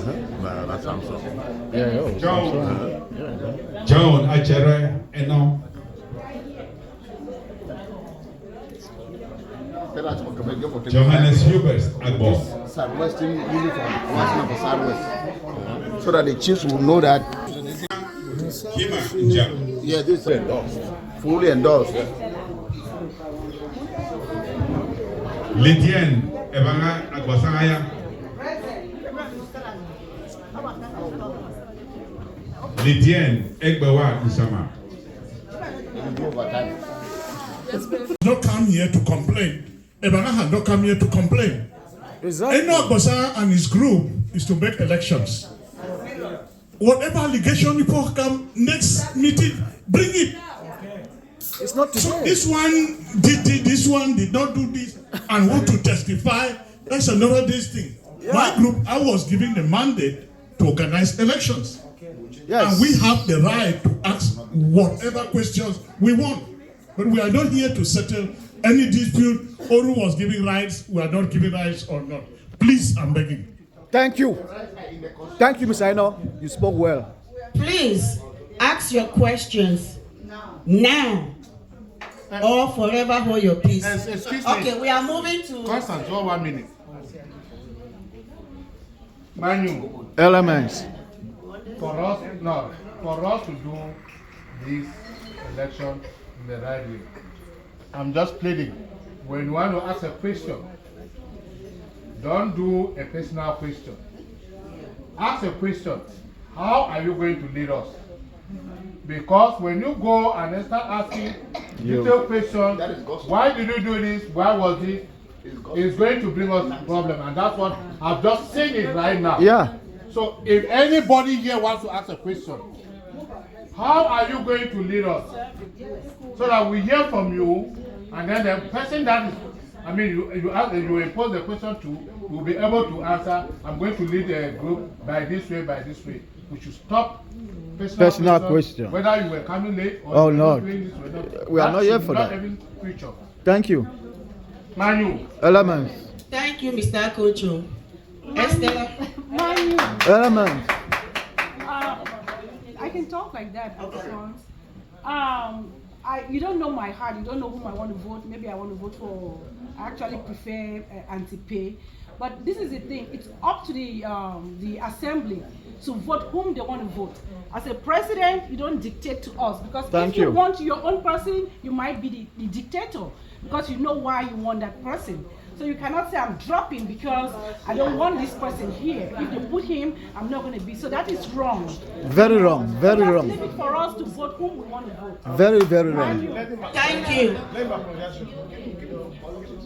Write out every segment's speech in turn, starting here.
That's Samsung. John Achere Eno. Johannes Hubert Agbo. Southwestern uniform, national for Southwest, so that the chiefs will know that. Yeah, this is endorsed, fully endorsed. Lydienne Ebanga Agbasangaya. Lydienne Egbewa Isama. Not come here to complain. Ebanga has not come here to complain. Exactly. Enoch Bosa and his group is to make elections. Whatever allegation people come next meeting, bring it. It's not today. So this one this one did not do this and want to testify. That's another day's thing. Yeah. My group, I was given the mandate to organize elections. Yes. And we have the right to ask whatever questions we want. But we are not here to settle any dispute. Oru was giving rights, we are not giving rights or not. Please, I'm begging. Thank you. Thank you, Mr. Aino. You spoke well. Please ask your questions now or forever hold your peace. Excuse me. Okay, we are moving to Constance, 1 minute. Manu, Elements. for us to do this election in the right way, I'm just pleading. When you want to ask a question, don't do a personal question. Ask a question. How are you going to lead us? Because when you go and start asking detailed questions, why did you do this? Why was it? It's going to bring us problem, and that's what I've just seen it right now. Yeah. So if anybody here wants to ask a question, how are you going to lead us? So that we hear from you, and then the person that is, you impose the question to, will be able to answer. I'm going to lead a group by this way, by this way. We should stop Personal question. whether you were coming late or Oh, you were no. not doing this. We are not here for Not that. even future. Thank you. Manu. Elements. thank you, Mr. Kocho. Esther. Elements. I can talk like that because you don't know my heart. You don't know whom I want to vote. Maybe I want to vote for. I actually prefer anti-pay. But this is the thing. It's up to the assembly to vote whom they want to vote. As a president, you don't dictate to us because if you want your own person, you might be the dictator because you know why you want that person. So you cannot say I'm dropping because I don't want this person here. If they put him, I'm not going to be. So that is wrong. Very wrong. Very That's wrong. leave it for us to vote whom we want to vote. Very, very wrong. Thank you.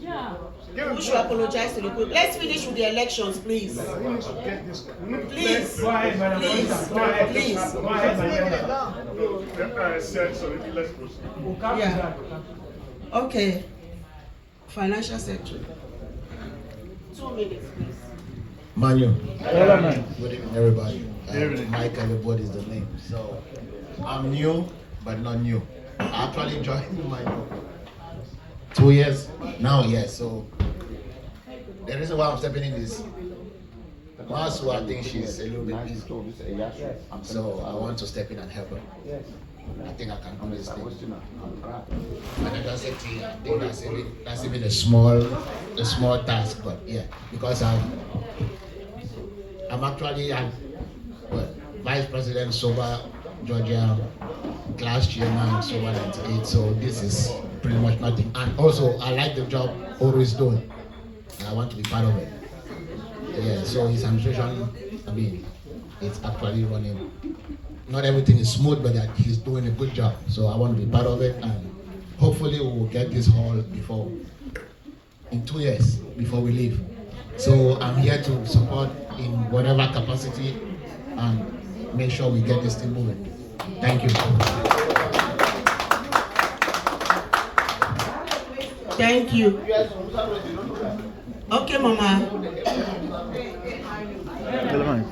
Yeah. Who should apologize to the group? Let's finish with the elections, please. Please. Please. Please. Yeah. Okay. Financial secretary. 2 minutes, please. Manu. Element. Good evening, everybody. Mike, everybody is the name. So, I'm new, but not new. I actually joined my 2 years now, yes. So, the reason why I'm stepping in is Masu, I think she's a little bit busy. So, I want to step in and help her. I think I can do this thing. And like I said to you, I think that's even a small task, but yeah, because I'm actually Vice President Soba Georgia, class chairman Soba 98, so this is pretty much nothing. And also, I like the job Oru is doing, and I want to be part of it. Yeah, so his administration, it's actually running. Not everything is smooth, but that he's doing a good job. So I want to be part of it, and hopefully we will get this hall in 2 years before we leave. So I'm here to support in whatever capacity and make sure we get this thing moving. Thank you. Thank you. Okay, Mama. Element.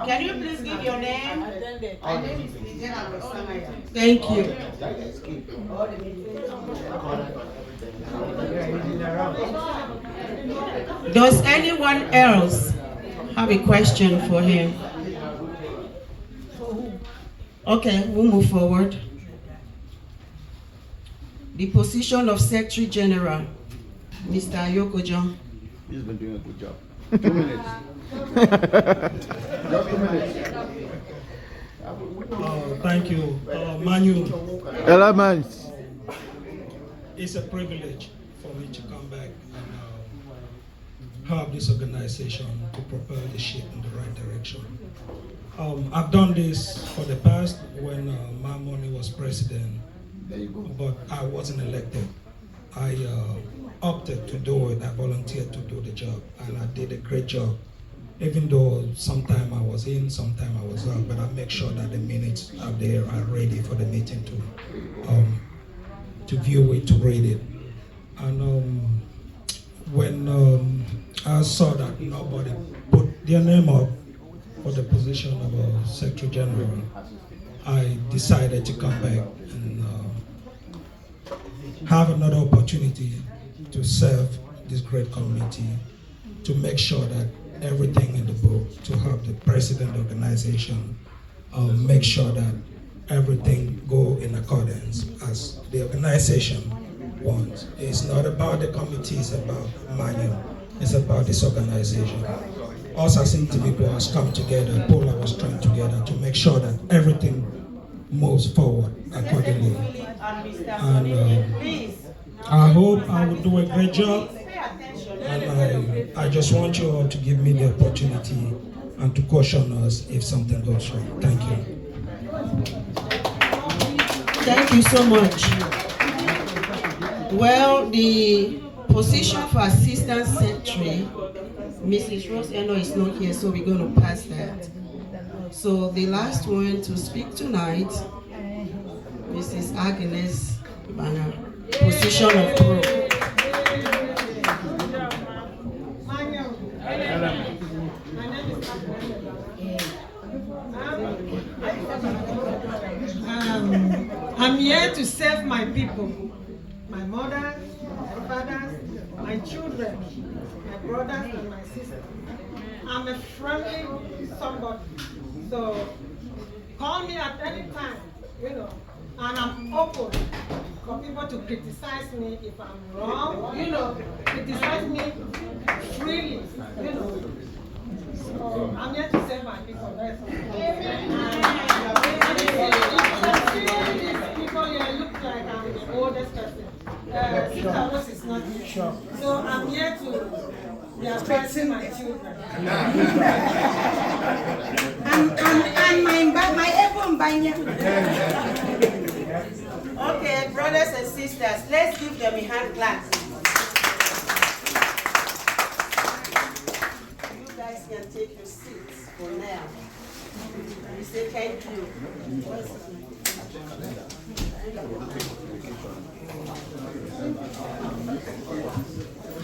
Can you please give your name? Thank you. Does anyone else have a question for him? Okay, we'll move forward. The position of Secretary General, Mr. Ayokojo. He's been doing a good job. 2 minutes. Just 2 minutes. Thank you, Manu. Elements. It's a privilege for me to come back and help this organization to propel the ship in the right direction. I've done this for the past when Mamoni was president, but I wasn't elected. I opted to do it. I volunteered to do the job, and I did a great job. Even though sometime I was in, sometime I was out, but I make sure that the minutes are there, are ready for the meeting to view it, to read it. And when I saw that nobody put their name up for the position of Secretary General, I decided to come back and have another opportunity to serve this great community, to make sure that everything in the book, to help the president organization, make sure that everything go in accordance as the organization wants. It's not about the committee, it's about manual. It's about this organization. Us as individuals come together, pull our strength together to make sure that everything moves forward accordingly. And I hope I will do a great job. And I just want you all to give me the opportunity and to caution us if something goes wrong. Thank you. Thank you so much. Well, the position for Assistant Secretary, Mrs. Rose Eno is not here, so we're going to pass that. So the last one to speak tonight, Mrs. Agnes Banner, position of Pro. I'm here to serve my people, my mother, my father, my children, my brothers and my sisters. I'm a friendly somebody, so call me at any time, and I'm open for people to criticize me if I'm wrong, criticize me freely, So I'm here to serve my people. That's all. People here look like I'm the oldest person. Sister Rose is not here. Sure. So I'm here to be advising my children. And my everyone by Okay, brothers and sisters, let's give them a hand clap. You guys can take your seats for now. We say thank you.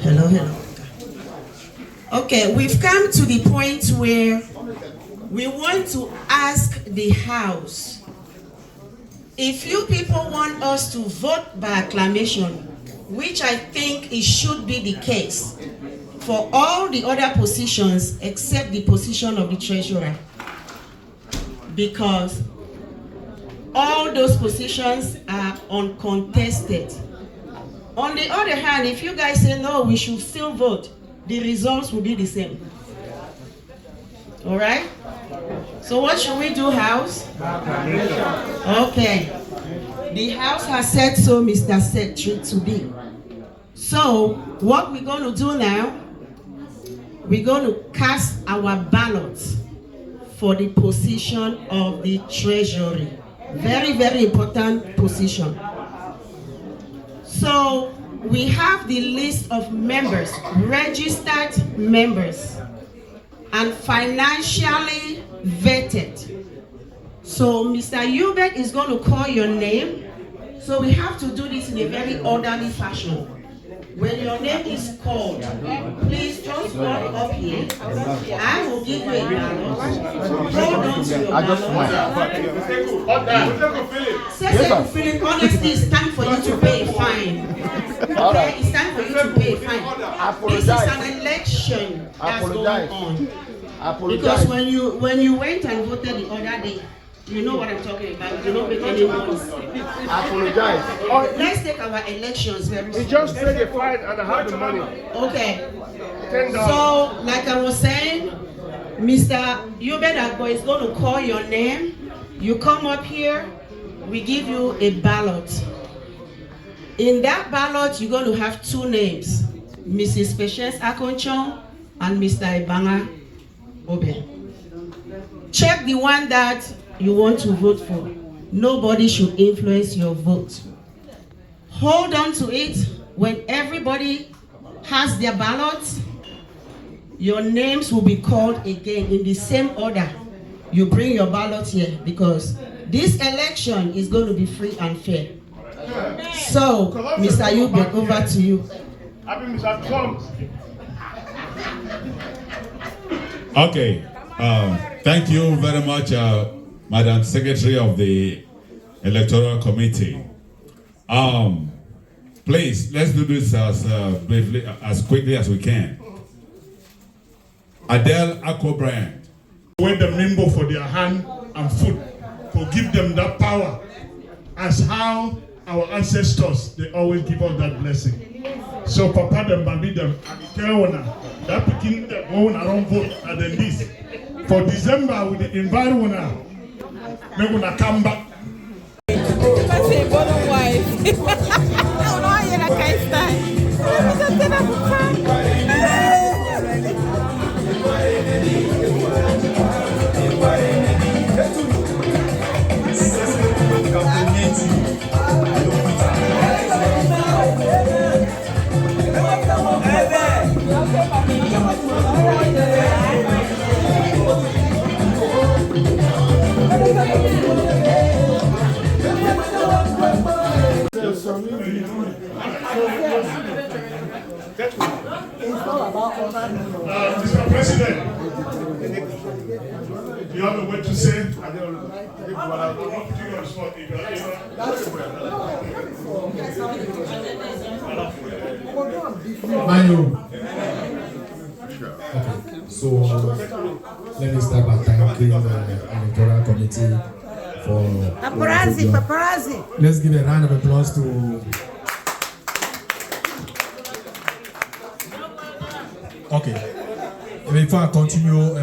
Hello. Okay, we've come to the point where we want to ask the House, if you people want us to vote by acclamation, which I think it should be the case for all the other positions except the position of the treasurer, because all those positions are uncontested. On the other hand, if you guys say no, we should still vote, the results will be the same. All right? So what should we do, House? Okay. The House has said so, Mr. Secretary, to be. So what we're going to do now, we're going to cast our ballots for the position of the Treasury. Very, very important position. So we have the list of members, registered members, and financially vetted. So Mr. Hubert is going to call your name. So we have to do this in a very orderly fashion. When your name is called, please just walk up here. I will give you a ballot. Hold on to your ballot. Philip, honestly, it's time for you to pay a fine. Okay, it's time for you to pay a fine. This is an election that's going on. Because when you went and voted the other day, you know what I'm talking about. You don't make any noise. I apologize. Let's take our elections very seriously. He just paid a fine and I have the money. Okay. $10. So, like I was saying, Mr. Yubedagbo is going to call your name. You come up here, we give you a ballot. In that ballot, you're going to have two names, Mrs. Patience Akonchon and Mr. Ibanga Obe. Check the one that you want to vote for. Nobody should influence your vote. Hold on to it. When everybody has their ballots, your names will be called again in the same order. You bring your ballot here because this election is going to be free and fair. So, Mr. Yube, over to you. Mr. Trump. Okay. Thank you very much, Madam Secretary of the Electoral Committee. Please, let's do this as briefly, as quickly as we can. Adele Akobryant. When the member for their hand and foot, to give them that power, as how our ancestors, they always give us that blessing. So Papa them, Bambi them, tell one that begin the going around vote at the list. For December, with the environment, we're gonna come back. Mr. President, you have a word to say? Manu. Okay, so let me start by thanking the electoral committee for paparazzi. Let's give a round of applause to okay. Before I continue,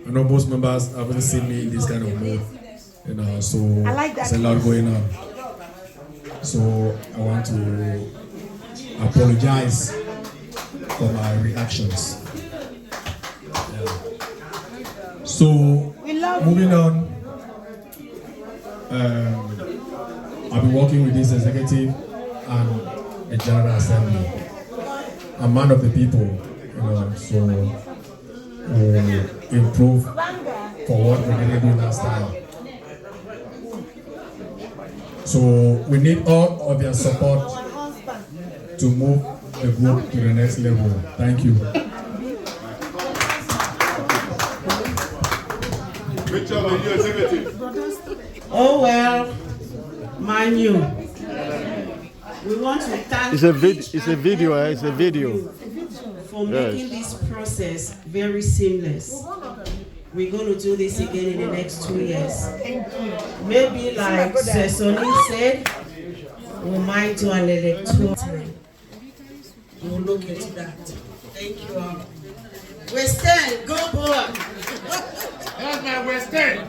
I know most members haven't seen me in this kind of mood, you know, so there's a lot going on. So I want to apologize for my reactions. Yeah. So moving on, I've been working with this executive and the General Assembly. I'm man of the people, you know, so we'll improve for what we didn't do last time. So we need all of your support to move the group to the next level. Thank you. Oh well, Manu. We want to thank It's a video. for making this process very seamless. We're going to do this again in the next 2 years. Maybe like Sesoni said, we might do an electoral time. We'll look into that. Thank you all. West End, go boy! That's my West End.